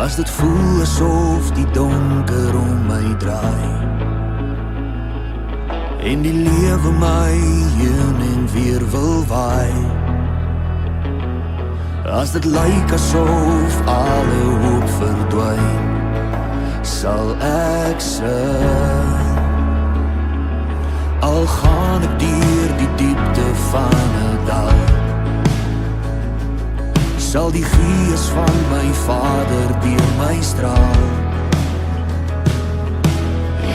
As dit voel asof die donker om my draai en die lewe my heen en weer wil waai, as dit lyk asof alle hoop verdwyn, sal ek sing. Al gaan ek deur die diepte van 'n dal, sal die gees van my Vader deur my straal.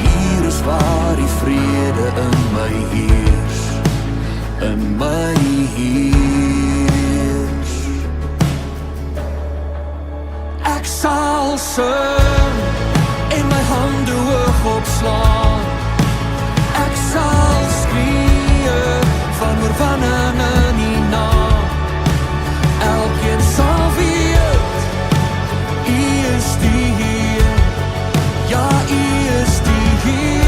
Hier is waar die vrede in my heers, in my heers. Ek sal sing en my hande hoog opslaan. Ek sal skree van oorwinning in die naam. Elkeen sal weet, U is die Heer, ja, U is die Heer.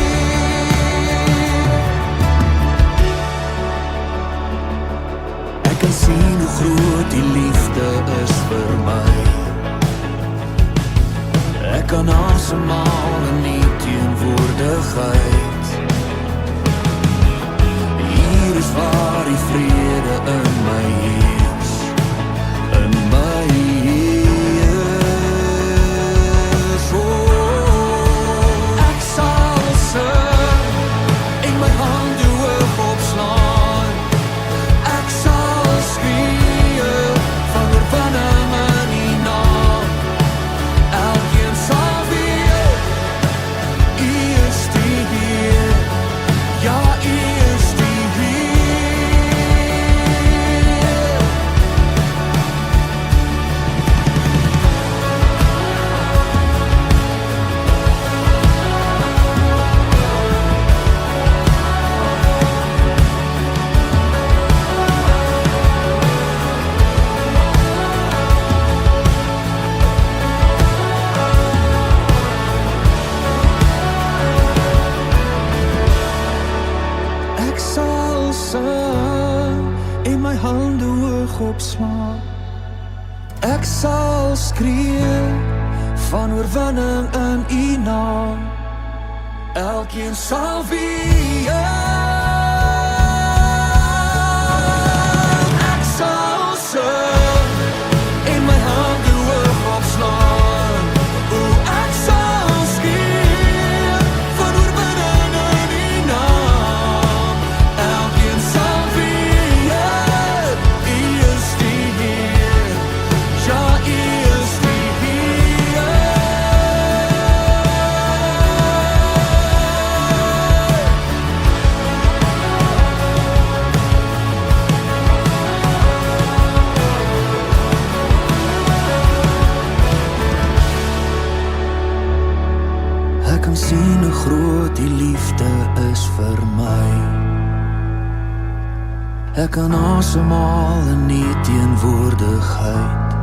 Ek kan sien hoe groot die liefde is vir my. Ek kan asemhaal in die teenwoordigheid. Hier is waar die vrede in my heers, in my heers. Oh, ek sal sing en my hande hoog opslaan. Ek sal skree van oorwinning in die naam. Elkeen sal weet, U is die Heer, ja, U is die Heer. Ek sal sing en my hande hoog opslaan. Ek sal skree van oorwinning in U naam. Elkeen sal weet, ek sal sing en my hande hoog opslaan. O, ek sal skree van oorwinning in U naam. Elkeen sal weet, U is die Heer, ja, U is die Heer. Ek kan sien hoe groot die liefde is vir my. Ek kan asemhaal in die teenwoordigheid.